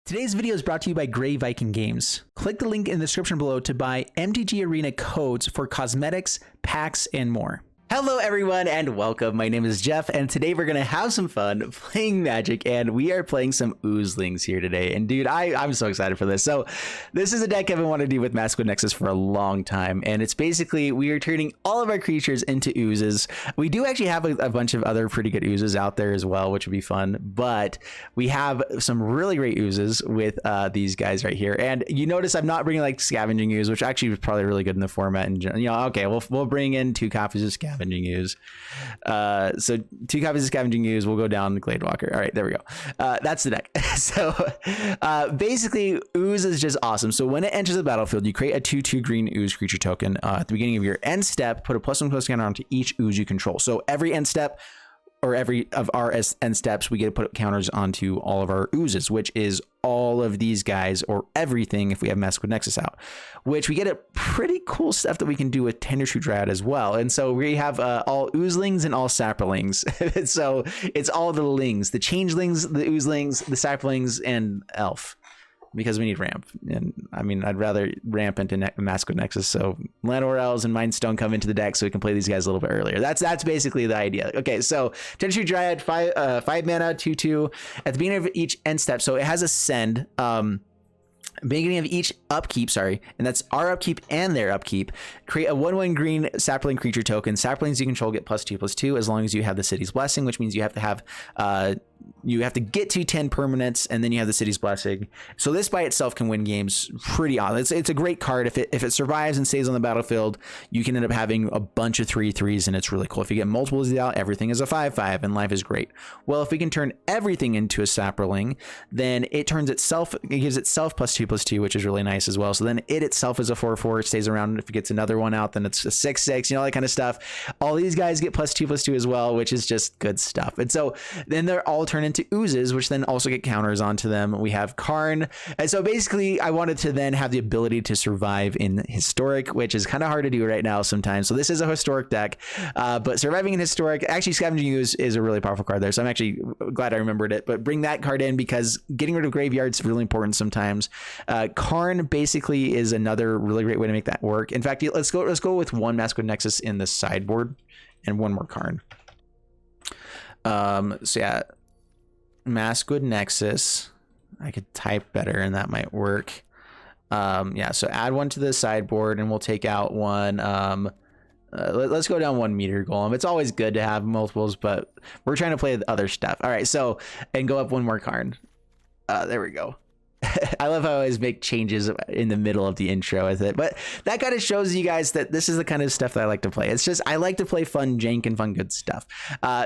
Today's video is brought to you by Grey Viking Games. Click the link in the description below to buy MTG Arena codes for cosmetics, packs, and more. Hello everyone and welcome. My name is Jeff and today we're gonna have some fun playing Magic, and we are playing some OOZELINGS here today. And dude, I'm so excited for this. So this is a deck I've been wanting to do with Masquerade Nexus for a long time, and it's basically we are turning all of our creatures into oozes. We do actually have a bunch of other pretty good oozes out there as well, which would be fun, but we have some really great oozes with these guys right here. And you notice I'm not bringing like scavenging ooze, which actually was probably really good in the format. And okay, we'll bring in 2 copies of scavenging ooze. So 2 copies of scavenging ooze. We'll go down the Gladewalker. All right, there we go. That's the deck. So basically, ooze is just awesome. So when it enters the battlefield, you create a 2/2 green ooze creature token. At the beginning of your end step, put a +1/+1 counter onto each ooze you control. So every end step, or every of our end steps, we get to put counters onto all of our oozes, which is all of these guys or everything if we have Masquerade Nexus out, which we get a pretty cool stuff that we can do with Tendershoot Dryad as well. And so we have all OOZELINGS and all SAPROLINGS. So it's all the lings, the changelings, the OOZELINGS, the SAPROLINGS, and elf, because we need ramp. And I mean, I'd rather ramp into Masquerade Nexus, so Land and Mindstone come into the deck so we can play these guys a little bit earlier. That's basically the idea. Okay, so Tendershoot Dryad, 5 mana, 2/2 at the beginning of each end step. So it has a send. Beginning of each upkeep, sorry, and that's our upkeep and their upkeep, create a 1/1 green sapling creature token. Saplings you control get +2/+2 as long as you have the City's Blessing, which means you have to have you have to get to 10 permanents, and then you have the City's Blessing. So this by itself can win games pretty honest. It's a great card. If it survives and stays on the battlefield, you can end up having a bunch of 3/3s, and it's really cool. If you get multiples out, everything is a 5/5, and life is great. Well, if we can turn everything into a Saproling, then it turns itself, it gives itself +2/+2, which is really nice as well. So then it itself is a 4/4. It stays around. If it gets another one out, then it's a 6/6. You know, that kind of stuff. All these guys get +2/+2 as well, which is just good stuff. And so then they're all turned into oozes, which then also get counters onto them. We have Karn, and so basically I wanted to then have the ability to survive in historic, which is kind of hard to do right now sometimes. So this is a historic deck, but surviving in historic, actually scavenging ooze is a really powerful card there, so I'm actually glad I remembered it. But bring that card in because getting rid of graveyards is really important sometimes. Karn basically is another really great way to make that work. In fact, let's go with 1 Masquerade Nexus in the sideboard and 1 more Karn. So yeah, Masquerade Nexus, I could type better and that might work. Yeah, so add 1 to the sideboard and we'll take out 1. Let's go down 1 Meteor Golem. It's always good to have multiples, but we're trying to play the other stuff. All right, so, and go up 1 more card. There we go. I love how I always make changes in the middle of the intro with it, but that kind of shows you guys that this is the kind of stuff that I like to play. It's just I like to play fun jank and fun good stuff.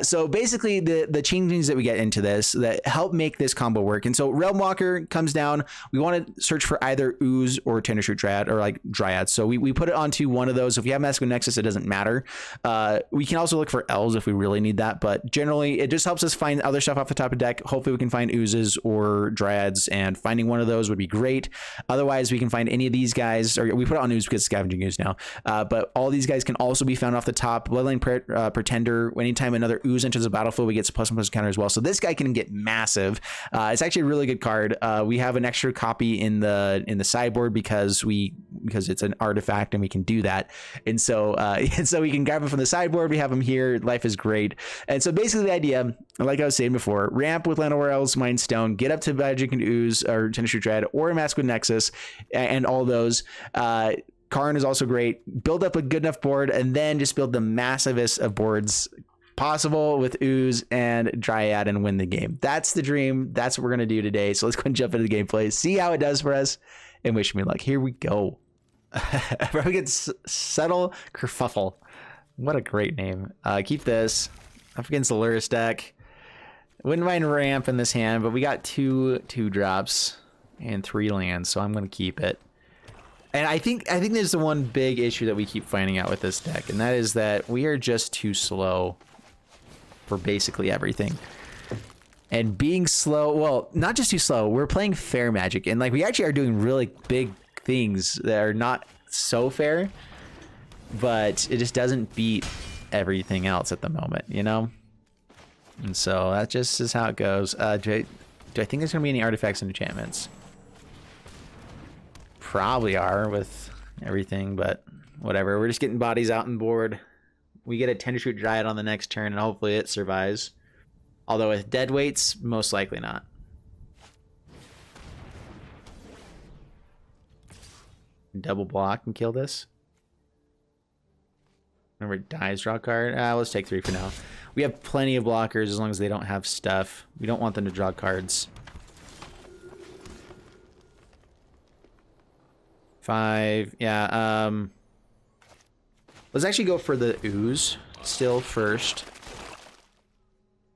So basically the changes that we get into this that help make this combo work. And so Realm Walker comes down. We want to search for either ooze or Tendershoot Dryad, or like Dryad. So we put it onto one of those. If you have Masquerade Nexus, it doesn't matter. We can also look for elves if we really need that, but generally it just helps us find other stuff off the top of the deck. Hopefully we can find oozes or Dryads, and finding one of those would be great. Otherwise, we can find any of these guys, or we put it on ooze because scavenging ooze now. But all these guys can also be found off the top. Bloodline Pretender. Anytime another ooze enters the battlefield, we get +1/+1 counter as well. So this guy can get massive. It's actually a really good card. We have an extra copy in the sideboard because it's an artifact and we can do that. And so we can grab him from the sideboard. We have him here. Life is great. And so basically the idea, like I was saying before, ramp with Land Mindstone, get up to Magic and Ooze or Tendershoot Dryad or Masquerade Nexus and all those. Karn is also great. Build up a good enough board and then just build the massivest of boards possible with Ooze and Dryad and win the game. That's the dream. That's what we're going to do today. So let's go and jump into the gameplay, see how it does for us, and wish me luck. Here we go. We get Settle Kerfuffle. What a great name. Keep this up against the Lurrus deck. Wouldn't mind ramp in this hand, but we got 2 drops and 3 lands, so I'm going to keep it. And I think there's the one big issue that we keep finding out with this deck, and that is that we are just too slow for basically everything. And being slow, well, not just too slow, we're playing fair Magic, and like we actually are doing really big things that are not so fair, but it just doesn't beat everything else at the moment, you know? And so that just is how it goes. Do I think there's gonna be any artifacts and enchantments? Probably are with everything, but whatever. We're just getting bodies out on board. We get a Tender Shoot Dryad on the next turn, and hopefully it survives. Although with dead weights, most likely not. Double block and kill this. Whenever it dies, draw a card. Let's take 3 for now. We have plenty of blockers as long as they don't have stuff. We don't want them to draw cards. 5. Yeah, let's actually go for the ooze still first.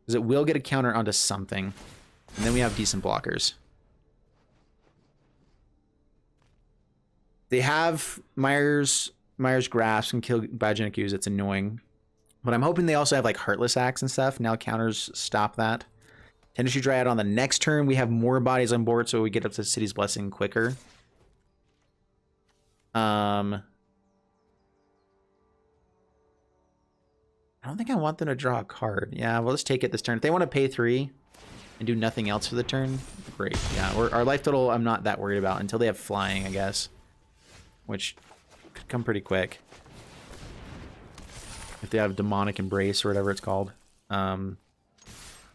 Because it will get a counter onto something. And then we have decent blockers. They have Myers Grasp and kill Biogenic Ooze. It's annoying. But I'm hoping they also have like Heartless Axe and stuff. Now counters stop that. Tender Shoot Dryad on the next turn. We have more bodies on board, so we get up to City's Blessing quicker. I don't think I want them to draw a card. Yeah, we'll just take it this turn. If they want to pay 3 and do nothing else for the turn, great. Yeah, our life total I'm not that worried about until they have flying, I guess. Which could come pretty quick. If they have Demonic Embrace or whatever it's called. All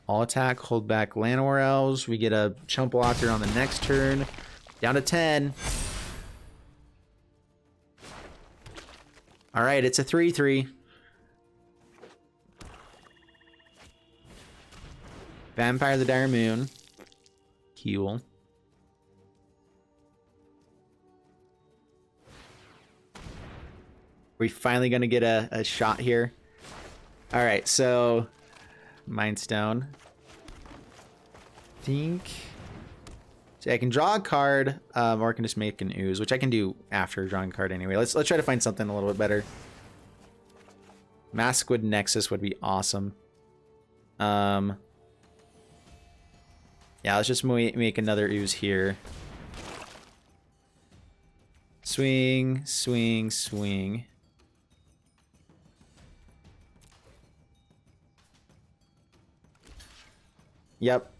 attack, hold back Llanowar Elves. We get a chump blocker on the next turn. Down to 10. Alright, it's a 3/3. Vampire the Dire Moon. Cool. We're finally going to get a shot here. All right, so Mind Stone. Think. So I can draw a card, or I can just make an ooze, which I can do after drawing a card anyway. Let's try to find something a little bit better. Maskwood Nexus would be awesome. Yeah, let's just make another ooze here. Swing, swing, swing. Yep.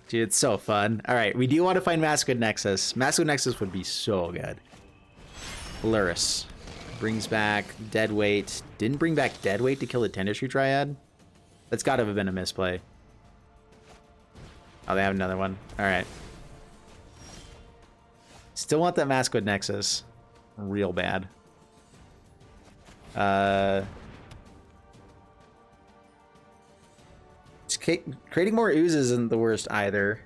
Dude, it's so fun. All right, we do want to find Maskwood Nexus. Maskwood Nexus would be so good. Luris brings back Deadweight. Didn't bring back Deadweight to kill the Tender Shoot Dryad? That's got to have been a misplay. Oh, they have another one. All right. Still want that Maskwood Nexus. Real bad. Creating more oozes isn't the worst either.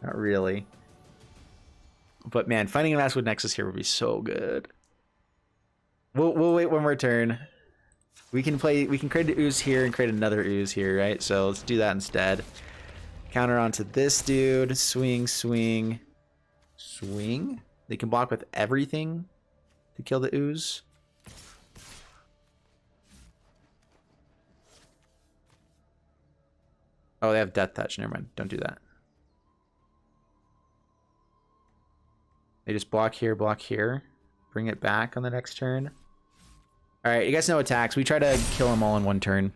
Not really. But man, finding a Maskwood Nexus here would be so good. We'll wait one more turn. We can create an ooze here and create another ooze here, right? So let's do that instead. Counter onto this dude. Swing, swing, swing. They can block with everything to kill the ooze. Oh, they have Death Touch. Never mind. Don't do that. They just block here, bring it back on the next turn. All right, you guys know attacks. We try to kill them all in one turn.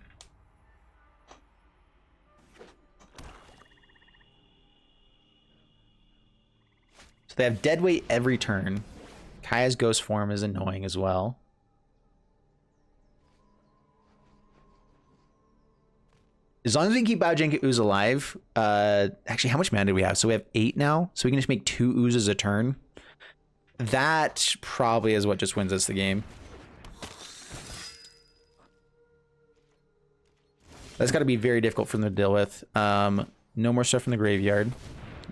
So they have Deadweight every turn. Kaya's Ghost Form is annoying as well. As long as we can keep Biogenic Ooze alive, actually, how much mana do we have? So we have 8 now, so we can just make 2 oozes a turn. That probably is what just wins us the game. That's got to be very difficult for them to deal with. No more stuff from the graveyard.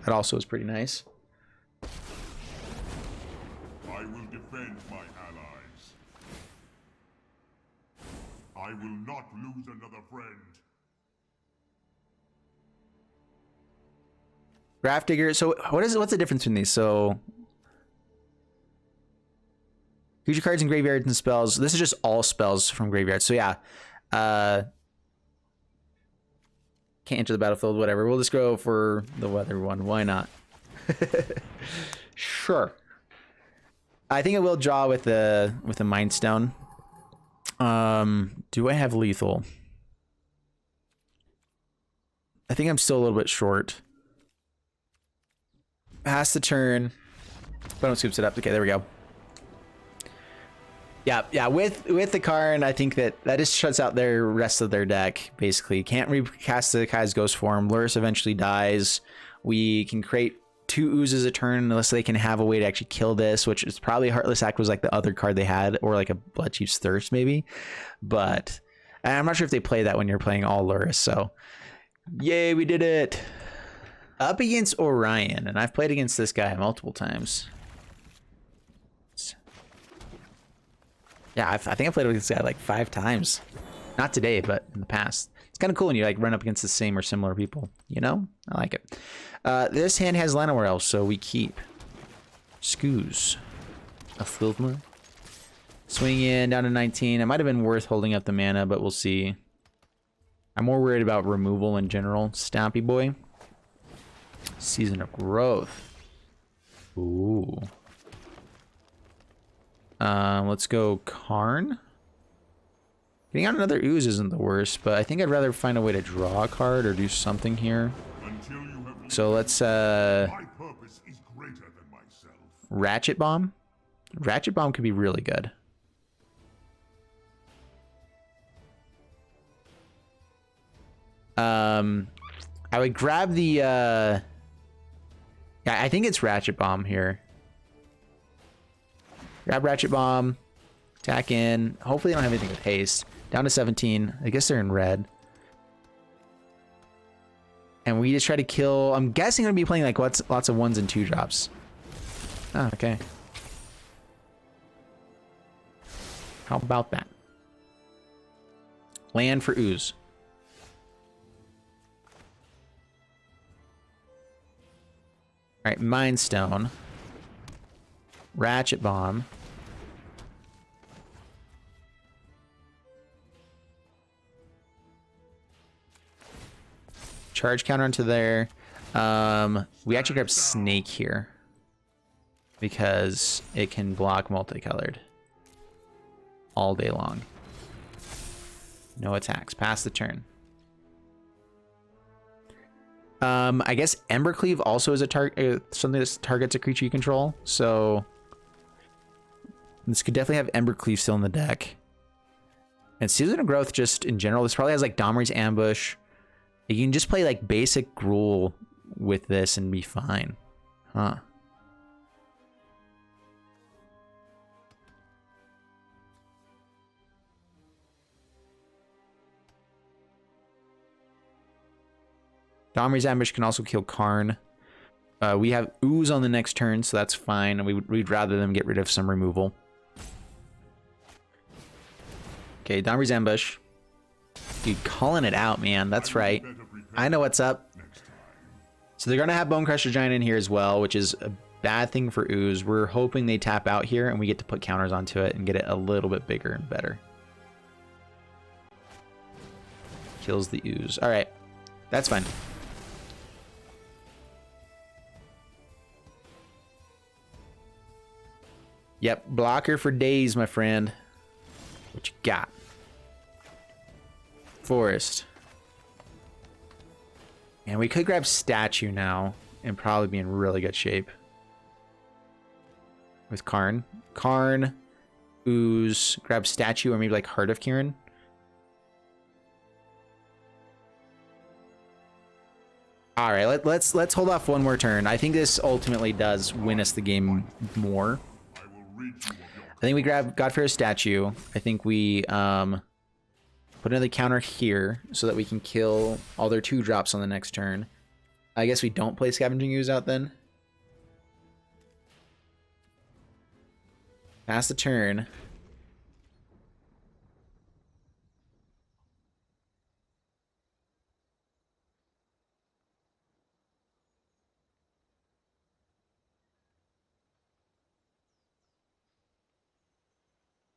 That also is pretty nice. I will defend my allies. I will not lose another friend. Graph Digger. So what's the difference between these? So future cards and graveyards and spells. This is just all spells from graveyards. So yeah. Can't enter the battlefield, whatever. We'll just go for the weather one. Why not? Sure. I think it will draw with the Mind Stone. Do I have lethal? I think I'm still a little bit short. Pass the turn. But scoops it up. Okay, there we go. Yeah. With the Karn, I think that just shuts out their rest of their deck. Basically, can't recast the Kai's Ghost form. Lurrus eventually dies. We can create 2 oozes a turn unless they can have a way to actually kill this, which is probably Heartless Act was like the other card they had, or like a Bloodchief's Thirst maybe. But I'm not sure if they play that when you're playing all Lurrus. So, yay, we did it. Up against Orion, and I've played against this guy multiple times. Yeah, I think I played against this guy like 5 times. Not today, but in the past. It's kind of cool when you like run up against the same or similar people. You know? I like it. This hand has Llanowar Elves, so we keep. Scoos. A Filtmer. Swing in, down to 19. It might have been worth holding up the mana, but we'll see. I'm more worried about removal in general. Stampy Boy. Season of Growth. Ooh. Let's go Karn. Getting out another Ooze isn't the worst, but I think I'd rather find a way to draw a card or do something here. So let's Ratchet Bomb. Ratchet Bomb could be really good. I would grab the yeah, I think it's Ratchet Bomb here. Grab Ratchet Bomb, attack in. Hopefully they don't have anything with haste. Down to 17. I guess they're in red. And we just try to kill. I'm guessing I'm gonna be playing like lots of 1s and 2 drops. Oh, okay. How about that? Land for Ooze. All right, Mind Stone. Ratchet Bomb. Charge counter onto there. We actually grab Snake here because it can block multicolored all day long. No attacks. Pass the turn. I guess Embercleave also is a target, something that targets a creature you control. So this could definitely have Embercleave still in the deck. And Season of Growth, just in general, this probably has like Domri's Ambush. You can just play like basic Gruul with this and be fine. Huh. Domri's Ambush can also kill Karn. We have Ooze on the next turn, so that's fine. We'd rather them get rid of some removal. Okay, Domri's Ambush. Dude, calling it out, man. That's right. I know what's up. So they're going to have Bone Crusher Giant in here as well, which is a bad thing for Ooze. We're hoping they tap out here and we get to put counters onto it and get it a little bit bigger and better. Kills the Ooze. All right. That's fine. Yep, blocker for days, my friend. What you got? Forest. And we could grab Statue now and probably be in really good shape. With Karn. Karn, Ooze, grab Statue, or maybe like Heart of Kirin. All right, let's hold off one more turn. I think this ultimately does win us the game more. I think we grab Godfair's Statue. I think we put another counter here so that we can kill all their 2 drops on the next turn. I guess we don't play Scavenging Ooze out then. Pass the turn.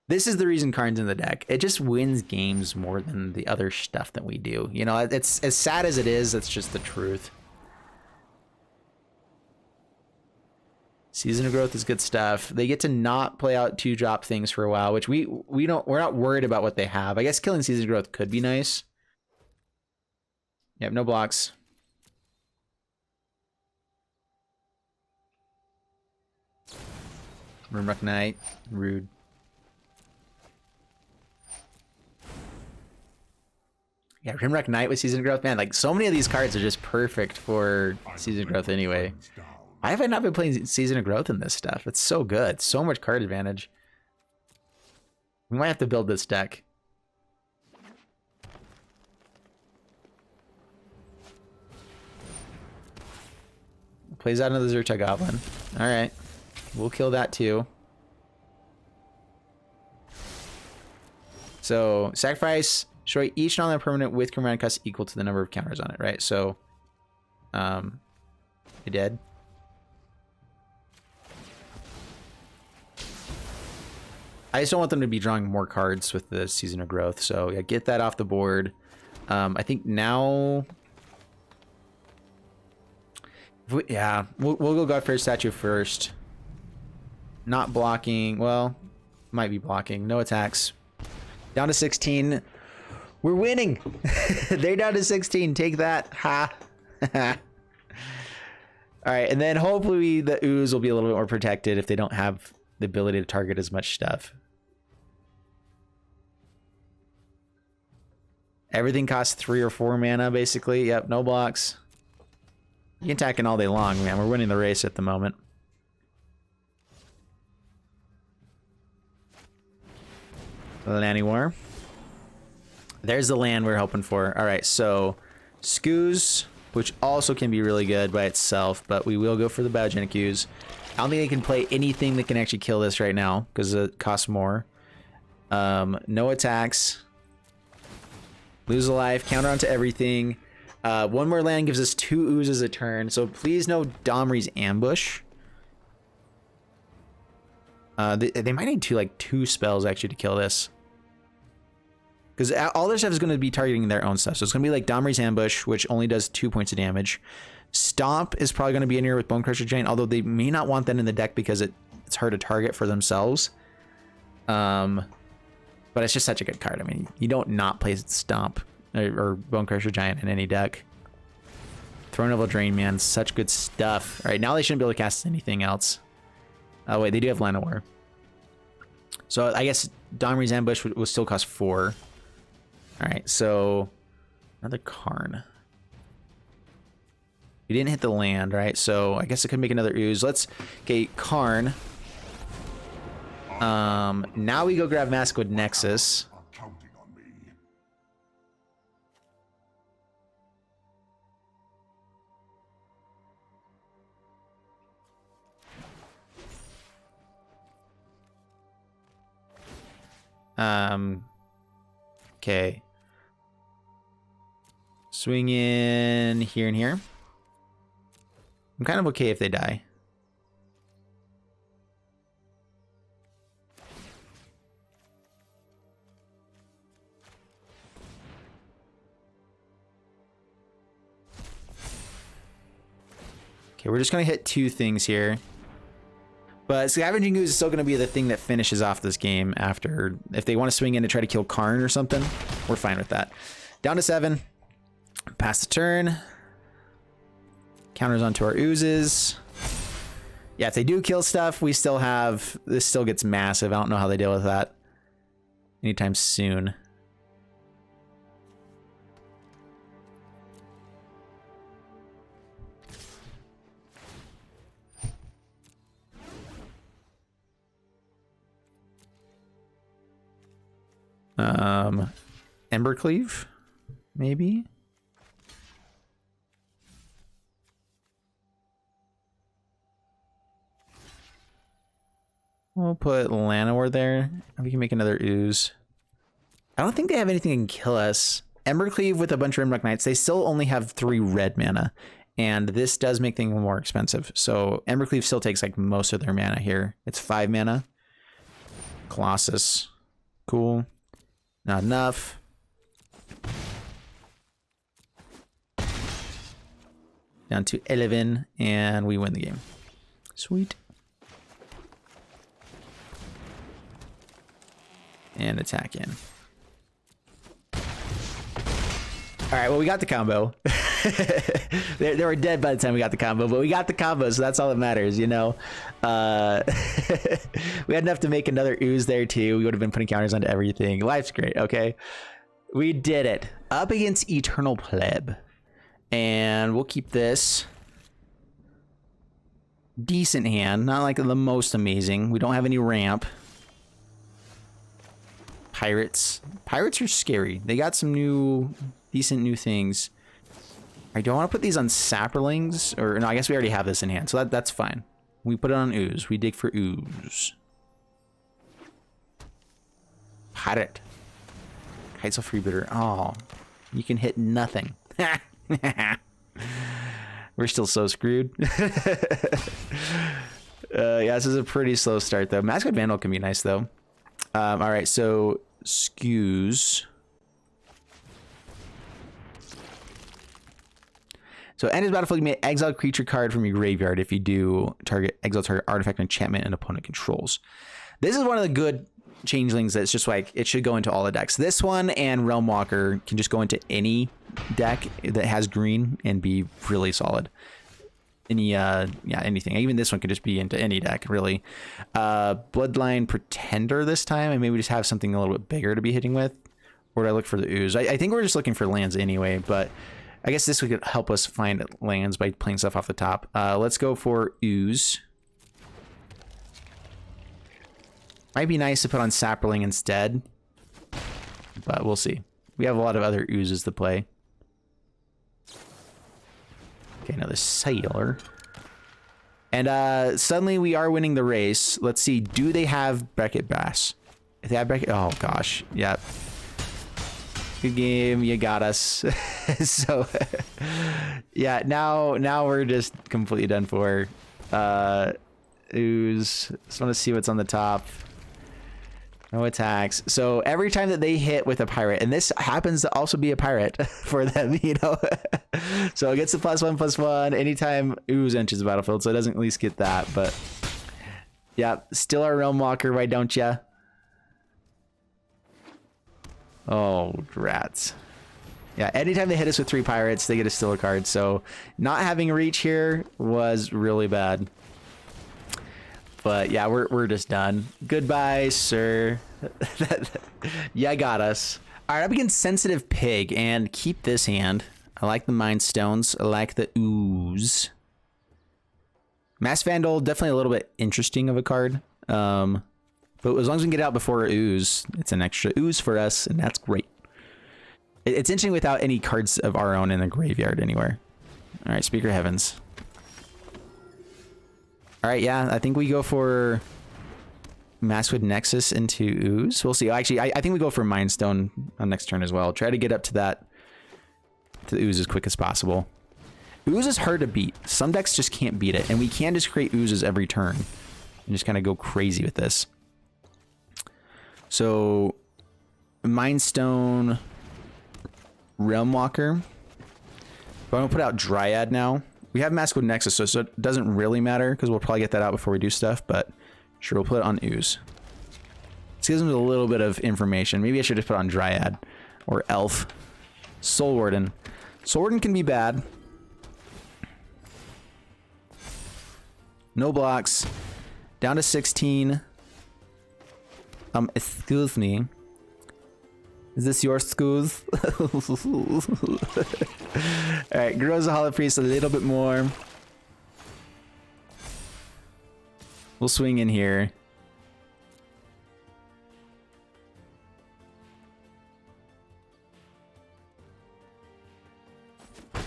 This is the reason Karn's in the deck. It just wins games more than the other stuff that we do. You know, it's as sad as it is, that's just the truth. Season of Growth is good stuff. They get to not play out 2-drop things for a while, which we're not worried about what they have. I guess killing Season of Growth could be nice. Yep, no blocks. Rimrock Knight, rude. Yeah, Rimrock Knight with Season of Growth, man. Like, so many of these cards are just perfect for Season of Growth anyway. Why have I not been playing Season of Growth in this stuff? It's so good. So much card advantage. We might have to build this deck. Plays out another Zerta Goblin. Alright. We'll kill that too. So, sacrifice, destroy each non-permanent with command cost equal to the number of counters on it, right? So, it did. I just don't want them to be drawing more cards with the Season of Growth. So yeah, get that off the board. I think now, we'll go Godfair Statue first. Not blocking. Well, might be blocking. No attacks. Down to 16. We're winning. They're down to 16. Take that. Ha. All right, and then hopefully the Ooze will be a little bit more protected if they don't have the ability to target as much stuff. Everything costs 3 or 4 mana, basically. Yep, no blocks. You can attack in all day long, man. We're winning the race at the moment. Llanowar. There's the land we're hoping for. All right, so Skoos, which also can be really good by itself, but we will go for the Biogenic Ooze. I don't think they can play anything that can actually kill this right now because it costs more. No attacks. Lose a life. Counter onto everything. One more land gives us 2 Oozes a turn. So please no Domri's Ambush. They might need two spells actually to kill this. Because all their stuff is going to be targeting their own stuff. So it's going to be like Domri's Ambush, which only does 2 points of damage. Stomp is probably going to be in here with Bone Crusher Giant, although they may not want that in the deck because it's hard to target for themselves. But it's just such a good card. I mean, you don't not play Stomp or Bone Crusher Giant in any deck. Throne Level Drain, man, such good stuff. All right, now they shouldn't be able to cast anything else. Oh wait, they do have Llanowar. So I guess Domri's Ambush will still cost 4. All right, so another Karn. We didn't hit the land, right? So I guess I could make another Ooze. Okay, Karn. Now we go grab Maskwood Nexus. Okay. Swing in here and here. I'm kind of okay if they die. Okay, we're just going to hit 2 things here. But Scavenging Ooze is still going to be the thing that finishes off this game after. If they want to swing in to try to kill Karn or something, we're fine with that. Down to 7. Pass the turn. Counters onto our Oozes. Yeah, if they do kill stuff, we still have... This still gets massive. I don't know how they deal with that anytime soon. Embercleave, maybe. We'll put Llanowar there. We can make another Ooze. I don't think they have anything that can kill us. Embercleave with a bunch of Rimrock Knights. They still only have 3 red mana, and this does make things more expensive. So Embercleave still takes like most of their mana here. It's 5 mana. Colossus, cool. Not enough. Down to 11, and we win the game. Sweet. And attack in. All right, well, we got the combo. they were dead by the time we got the combo, but we got the combo, so that's all that matters, you know? We had enough to make another ooze there, too. We would have been putting counters onto everything. Life's great, okay? We did it. Up against Eternal Pleb. And we'll keep this. Decent hand. Not like the most amazing. We don't have any ramp. Pirates. Pirates are scary. They got some decent new things. I don't want to put these on Saprolings, or no, I guess we already have this in hand, so that's fine. We put it on ooze. We dig for ooze. Pirate. Kites of Freebooter. Oh, you can hit nothing. We're still so screwed. Yeah, this is a pretty slow start though. Mascot Vandal can be nice though. All right, so skews. So end his battlefield, you may exile a creature card from your graveyard. If you do, exile target artifact, enchantment, and opponent controls. This is one of the good changelings that's just like, it should go into all the decks. This one and Realm Walker can just go into any deck that has green and be really solid. Yeah, anything. Even this one could just be into any deck, really. Bloodline Pretender this time, and maybe just have something a little bit bigger to be hitting with. Or do I look for the ooze? I think we're just looking for lands anyway, but I guess this would help us find lands by playing stuff off the top. Let's go for ooze. Might be nice to put on Saproling instead, but we'll see. We have a lot of other oozes to play. Okay, another Sailor. And suddenly we are winning the race. Let's see, do they have Beckett Bass? If they have Beckett, oh gosh, yep. Good game, you got us. So, yeah, now we're just completely done for. Ooze, just want to see what's on the top. No attacks. So every time that they hit with a pirate, and this happens to also be a pirate for them, you know. So it gets the +1/+1 anytime ooze enters the battlefield, so it doesn't at least get that. But yeah, still our Realm Walker, why don't ya? Oh, rats. Yeah, anytime they hit us with 3 pirates, they get a Stiller card. So not having reach here was really bad. But yeah, we're just done. Goodbye, sir. Yeah, got us. All right, up against Sensitive Pig, and keep this hand. I like the Mind Stones. I like the ooze. Mass Vandal, definitely a little bit interesting of a card. But as long as we can get out before ooze, it's an extra ooze for us, and that's great. It's interesting without any cards of our own in the graveyard anywhere. All right, Speaker Heavens. All right, yeah, I think we go for Maskwood Nexus into ooze. We'll see. Actually, I think we go for Mind Stone on next turn as well. Try to get up to the ooze as quick as possible. Ooze is hard to beat. Some decks just can't beat it, and we can just create oozes every turn and just kind of go crazy with this. So, Mind Stone, Realm Walker. But I'm gonna put out Dryad now. We have Maskwood Nexus, so it doesn't really matter because we'll probably get that out before we do stuff. But sure, we'll put it on ooze. This gives them a little bit of information. Maybe I should just put on Dryad or Elf. Soul Warden. Soul Warden can be bad. No blocks. Down to 16. Excuse me. Is this your schools? Alright, grows the Hollow Priest a little bit more. We'll swing in here.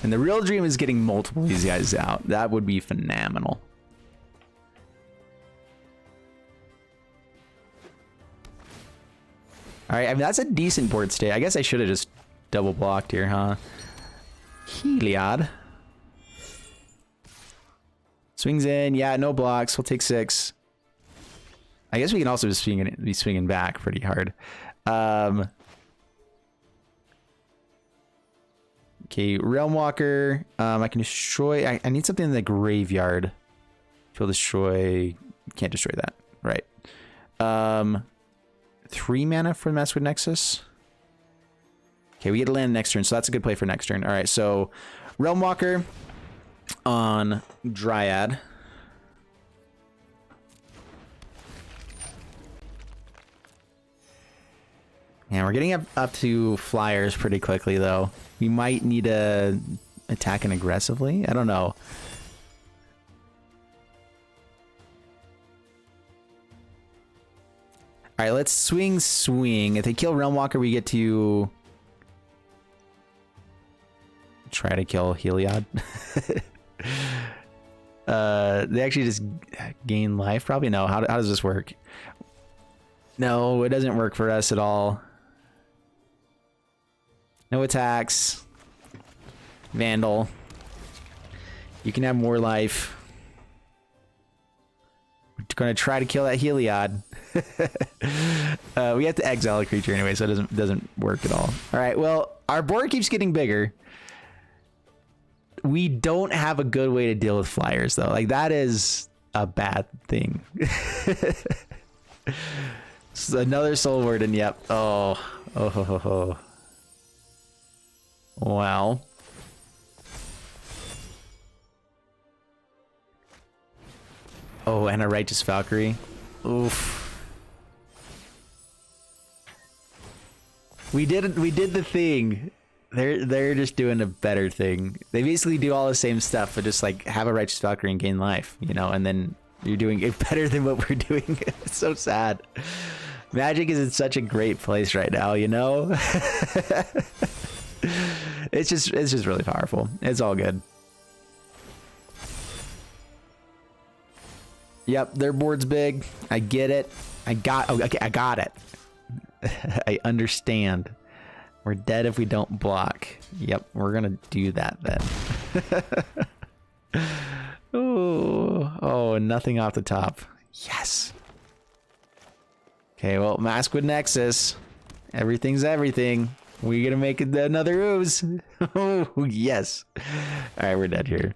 And the real dream is getting multiple of these guys out. That would be phenomenal. All right, I mean, that's a decent board state. I guess I should have just double blocked here, huh? Heliod. Swings in. Yeah, no blocks. We'll take 6. I guess we can also just be swinging back pretty hard. Okay, Realm Walker. I can destroy... I need something in the graveyard. If you'll destroy... Can't destroy that. Right. 3 mana for Maskwood Nexus. Okay, we get to land next turn, so that's a good play for next turn. All right, so Realm Walker on Dryad. Yeah, we're getting up to flyers pretty quickly, though. We might need to attack aggressively. I don't know. All right, let's swing. If they kill Realm Walker, we get to try to kill Heliod. They actually just gain life, probably. No, how does this work? No, it doesn't work for us at all. No attacks. Vandal. You can have more life. We're gonna try to kill that Heliod. We have to exile a creature anyway, so it doesn't work at all. All right, well, our board keeps getting bigger. We don't have a good way to deal with flyers, though. Like, that is a bad thing. Another Soul Warden, yep. Oh. Wow. Oh, and a Righteous Valkyrie. Oof. We did the thing. They're just doing a better thing. They basically do all the same stuff, but just like have a Righteous Valkyrie and gain life, you know, and then you're doing it better than what we're doing. It's so sad. Magic is in such a great place right now, you know? It's just really powerful. It's all good. Yep, their board's big. I get it. I got it. I understand. We're dead if we don't block. Yep, we're gonna do that then. Oh, nothing off the top. Yes. Okay, well, Maskwood Nexus. Everything's everything. We're gonna make it another ooze. Oh, yes. All right, we're dead here.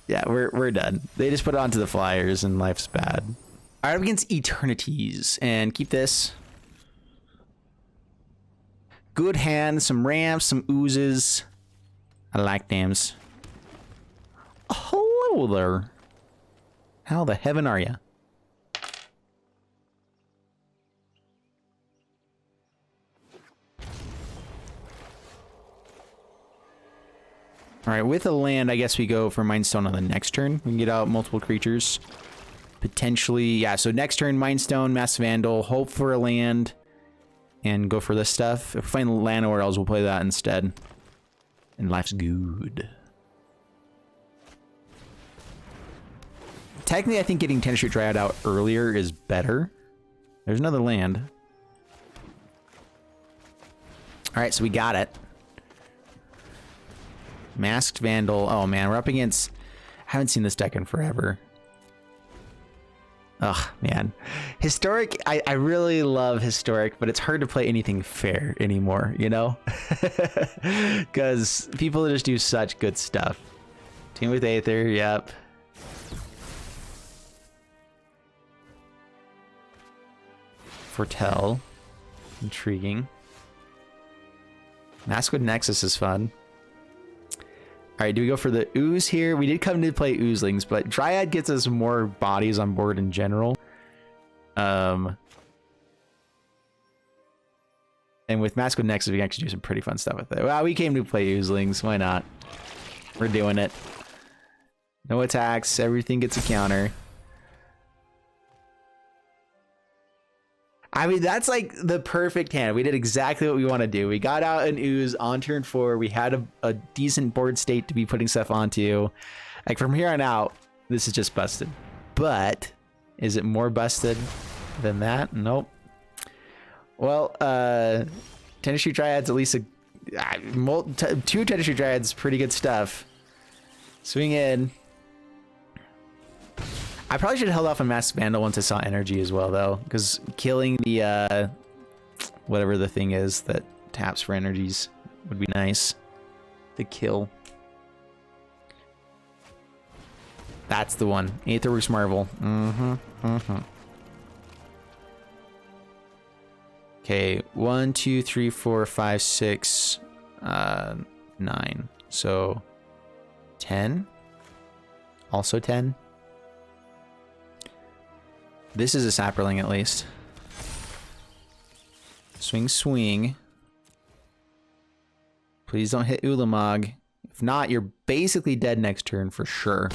Yeah, we're done. They just put it onto the flyers and life's bad. All right, up against Eternities and keep this. Good hand, some ramps, some oozes. I like names. Hello there. How the heaven are you? All right, with a land, I guess we go for Mind Stone on the next turn. We can get out multiple creatures. Potentially, yeah, so next turn, Mind Stone, Mass Vandal, hope for a land, and go for this stuff. If we find land anywhere else, we'll play that instead. And life's good. Technically, I think getting Tennis Street Dryad out earlier is better. There's another land. All right, so we got it. Masked Vandal. Oh man, we're up against... I haven't seen this deck in forever. Oh man. Historic, I really love Historic, but it's hard to play anything fair anymore, you know? Because people just do such good stuff. Team with Aether, yep. Foretell. Intriguing. Maskwood Nexus is fun. All right, do we go for the ooze here? We did come to play OOZELINGS, but Dryad gets us more bodies on board in general. And with Maskwood Nexus, we can actually do some pretty fun stuff with it. Well, we came to play OOZELINGS. Why not? We're doing it. No attacks. Everything gets a counter. I mean, that's like the perfect hand. We did exactly what we want to do. We got out an ooze on turn 4. We had a decent board state to be putting stuff onto. Like from here on out, this is just busted. But is it more busted than that? Nope. Well, Tennis Street Dryad's at least two Tennis Street Dryads, pretty good stuff. Swing in. I probably should have held off on Masked Vandal once I saw energy as well, though, because killing the whatever the thing is that taps for energies would be nice to kill. That's the one. Aetherworks Marvel. Okay, 1, 2, 3, 4, 5, 6, 9. So 10. Also 10. This is a saproling at least. Swing, swing. Please don't hit Ulamog. If not, you're basically dead next turn for sure.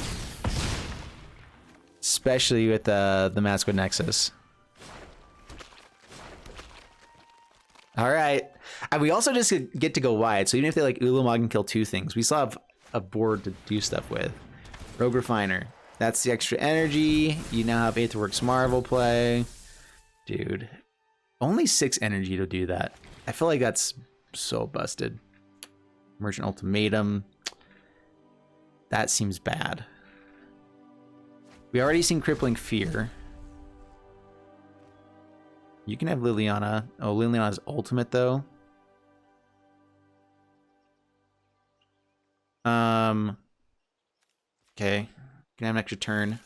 Especially with the Masquerade Nexus. All right. And we also just get to go wide. So even if they like Ulamog and kill 2 things, we still have a board to do stuff with. Rogue Refiner. That's the extra energy. You now have Aetherworks Marvel play. Dude. Only 6 energy to do that. I feel like that's so busted. Merchant Ultimatum. That seems bad. We already seen Crippling Fear. You can have Liliana. Oh, Liliana's ultimate though. Okay. Can have an extra turn.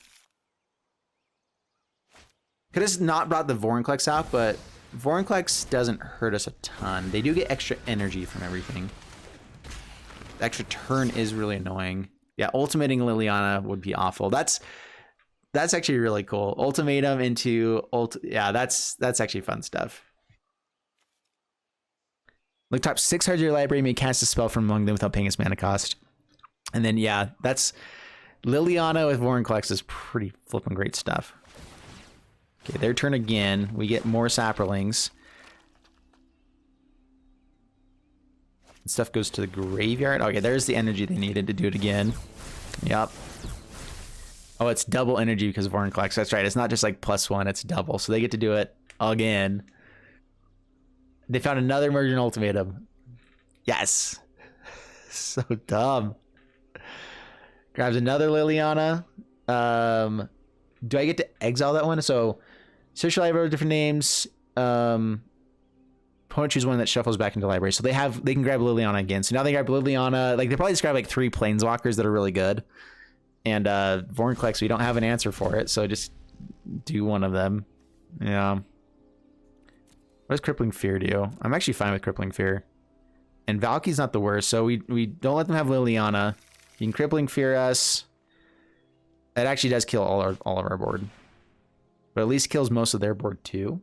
Could have not brought the Vorinclex out, but Vorinclex doesn't hurt us a ton. They do get extra energy from everything. The extra turn is really annoying. Yeah, ultimating Liliana would be awful. That's actually really cool. Ultimatum into yeah, that's actually fun stuff. Look top 6 cards of your library, may cast a spell from among them without paying its mana cost. And then yeah, that's Liliana with Vorinclex is pretty flipping great stuff. Okay, their turn again. We get more Saprolings. Stuff goes to the graveyard. Okay, there's the energy they needed to do it again. Yep. Oh, it's double energy because of Vorinclex. That's right. It's not just like +1, it's double. So they get to do it again. They found another Merchant Ultimatum. Yes. So dumb. Grabs another Liliana. Do I get to exile that one? So search your library with different names. Opponent choose one that shuffles back into library. So they can grab Liliana again. So now they grab Liliana. Like they probably just grab like 3 Planeswalkers that are really good. And Vorinclex, we don't have an answer for it, so just do one of them. Yeah. What does Crippling Fear do? I'm actually fine with Crippling Fear. And Valky's not the worst, so we don't let them have Liliana. You can Crippling Fear us. It actually does kill all of our board. But at least kills most of their board too.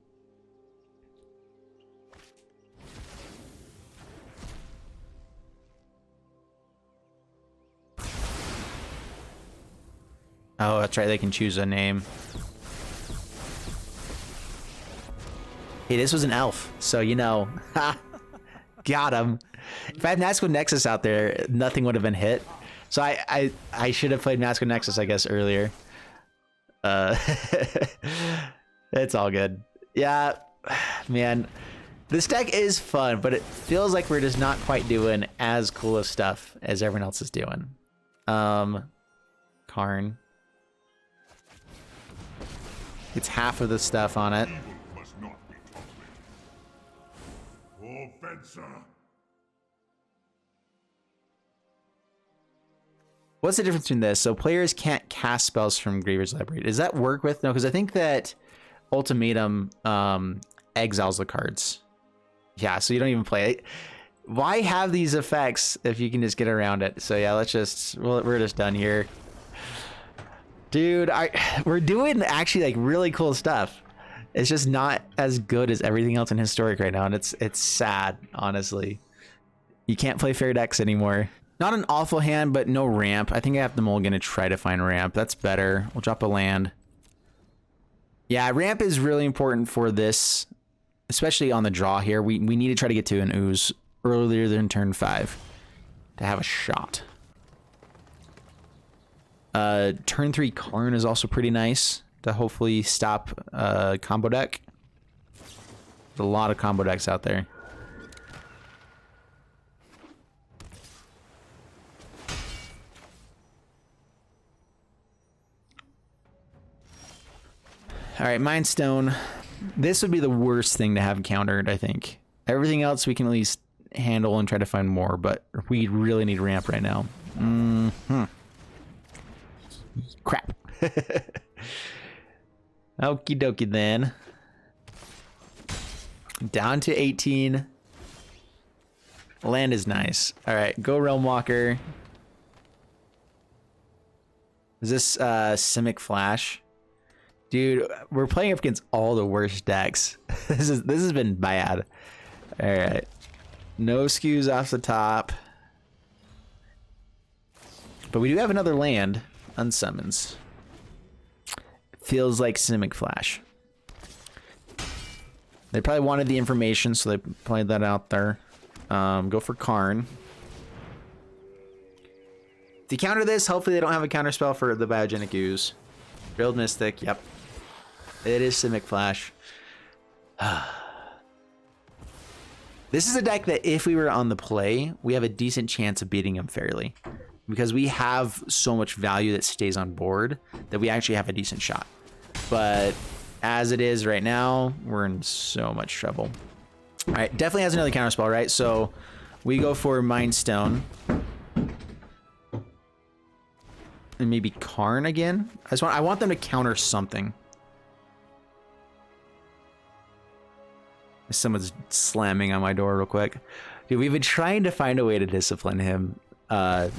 Oh, that's right. They can choose a name. Hey, this was an elf, so you know. Got him. If I had Masquerade Nexus out there, nothing would have been hit. So I should have played Masquerade Nexus, I guess, earlier. It's all good. Yeah, man. This deck is fun, but it feels like we're just not quite doing as cool of stuff as everyone else is doing. Karn. It's half of the stuff on it. Evil must not be tolerated. Offensa. What's the difference between this? So players can't cast spells from Graveyard's Library. Does that work with? No, because I think that Ultimatum exiles the cards. Yeah, so you don't even play it. Why have these effects if you can just get around it? So yeah, we're just done here. Dude, we're doing actually like really cool stuff. It's just not as good as everything else in Historic right now, and it's sad, honestly. You can't play fair decks anymore. Not an awful hand, but no ramp. I think I have the mulligan to try to find ramp. That's better. We'll drop a land. Yeah, ramp is really important for this, especially on the draw here. We need to try to get to an ooze earlier than turn 5 to have a shot. Turn 3 Karn is also pretty nice to hopefully stop combo deck. There's a lot of combo decks out there. All right, Mind Stone. This would be the worst thing to have countered, I think. Everything else we can at least handle and try to find more, but we really need ramp right now. Crap. Okie dokie then. Down to 18. Land is nice. All right, go Realm Walker. Is this Simic Flash? Dude, we're playing up against all the worst decks. This has been bad. All right. No skews off the top. But we do have another land. Unsummons. Feels like Simic Flash. They probably wanted the information, so they played that out there. Go for Karn. To counter this, hopefully they don't have a counter spell for the Biogenic Ooze. Drilled Mystic, yep. It is Simic Flash. This is a deck that if we were on the play, we have a decent chance of beating him fairly. Because we have so much value that stays on board that we actually have a decent shot. But as it is right now, we're in so much trouble. All right, definitely has another counter spell, right? So we go for Mind Stone. And maybe Karn again. I want them to counter something. Someone's slamming on my door real quick. Dude, we've been trying to find a way to discipline him. And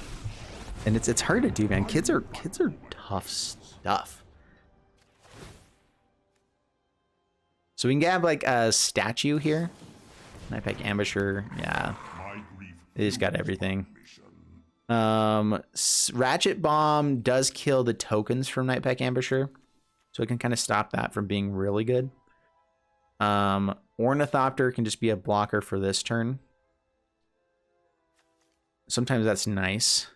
it's hard to do, man. Kids are tough stuff. So we can have like a statue here. Nightpack Ambusher, yeah. They just got everything. Ratchet Bomb does kill the tokens from Nightpack Ambusher, so it can kind of stop that from being really good. Ornithopter can just be a blocker for this turn. Sometimes that's nice.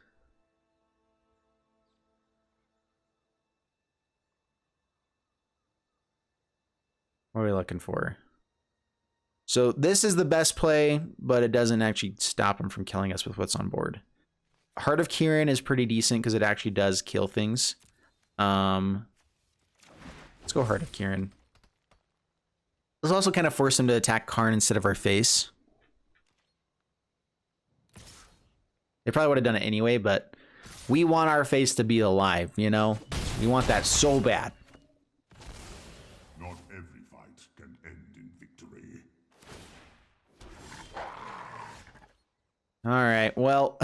What are we looking for? So this is the best play, but it doesn't actually stop him from killing us with what's on board. Heart of Kirin is pretty decent because it actually does kill things. Let's go Heart of Kirin. Let's also kind of force him to attack Karn instead of our face. They probably would have done it anyway, but we want our face to be alive, you know? We want that so bad. Not every fight can end in victory. All right, well,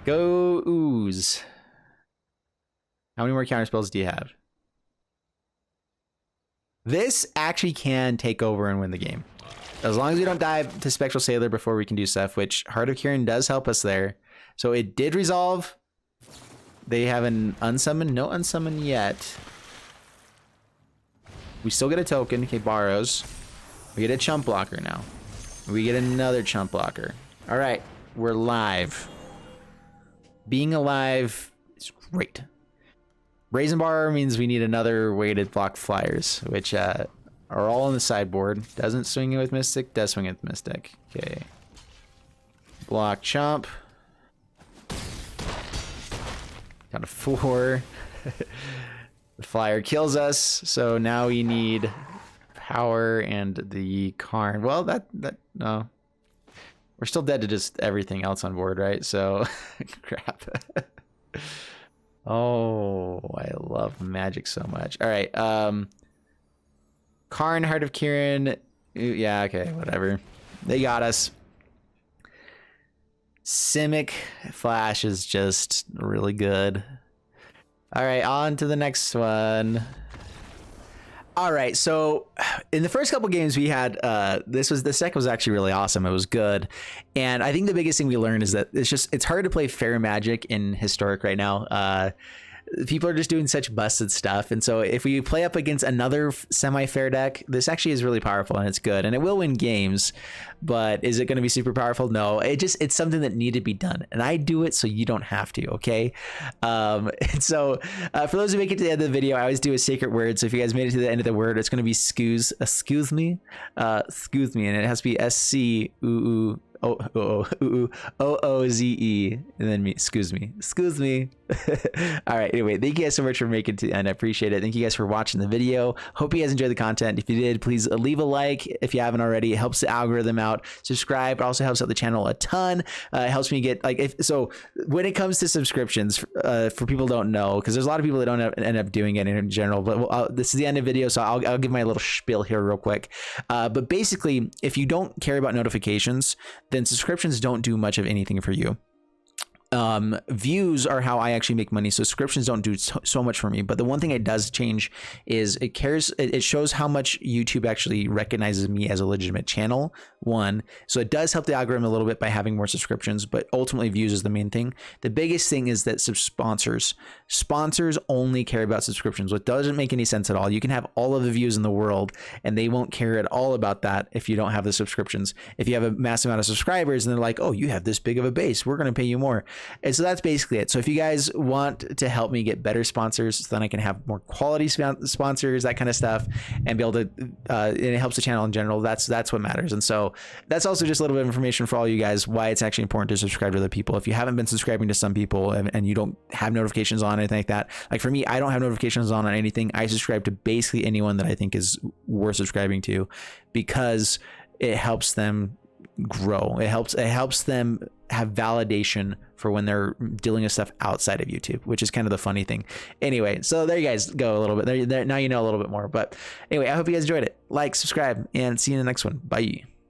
go Ooze. How many more counter spells do you have? This actually can take over and win the game. As long as we don't dive to Spectral Sailor before we can do stuff, which Heart of Kirin does help us there. So it did resolve. They have an unsummon. No unsummon yet. We still get a token. Okay, borrows. We get a chump blocker now. We get another chump blocker. All right, we're live. Being alive is great. Brazen Bar means we need another way to block flyers, which are all on the sideboard. Doesn't swing it with Mystic, does swing it with Mystic. Okay. Block Chomp. Down to 4. The flyer kills us, so now we need power and the Karn. Well, no. We're still dead to just everything else on board, right? So, crap. Oh, I love Magic so much. All right. Karn, Heart of Kirin. Yeah, okay, whatever. They got us. Simic Flash is just really good. All right, on to the next one. All right, so in the first couple games we had, this deck was actually really awesome. It was good. And I think the biggest thing we learned is that it's hard to play fair Magic in Historic right now. People are just doing such busted stuff. And so if we play up against another semi-fair deck, this actually is really powerful and it's good. And it will win games, but is it going to be super powerful? No, it's something that needed to be done. And I do it so you don't have to, okay? And so for those who make it to the end of the video, I always do a sacred word. So if you guys made it to the end of the word, it's going to be excuse me. And it has to be S-C-U-U OOZE, and then me. Excuse me. All right. Anyway, thank you guys so much for making it to the end. I appreciate it. Thank you guys for watching the video. Hope you guys enjoyed the content. If you did, please leave a like if you haven't already. It helps the algorithm out. Subscribe. It also helps out the channel a ton. It helps me get so when it comes to subscriptions, for people who don't know, because there's a lot of people that don't end up doing it in general. But this is the end of the video, so I'll give my little spiel here real quick. But basically, if you don't care about notifications, then subscriptions don't do much of anything for you. Views are how I actually make money, so subscriptions don't do so much for me. But the one thing it does change is it shows how much YouTube actually recognizes me as a legitimate channel. So it does help the algorithm a little bit by having more subscriptions, but ultimately views is the main thing. The biggest thing is that sponsors only care about subscriptions, which doesn't make any sense at all. You can have all of the views in the world and they won't care at all about that if you don't have the subscriptions. If you have a massive amount of subscribers and they're like, oh, you have this big of a base, we're going to pay you more. And so that's basically it. So if you guys want to help me get better sponsors, so then I can have more quality sponsors, that kind of stuff, and be able to, and it helps the channel in general. That's what matters. And so that's also just a little bit of information for all you guys, why it's actually important to subscribe to other people. If you haven't been subscribing to some people and you don't have notifications on, anything like that, like for me, I don't have notifications on anything. I subscribe to basically anyone that I think is worth subscribing to, because it helps them grow. It helps them have validation for when they're dealing with stuff outside of YouTube, which is kind of the funny thing. Anyway, so there you guys go a little bit. There, now you know a little bit more. But anyway, I hope you guys enjoyed it. Like, subscribe, and see you in the next one. Bye.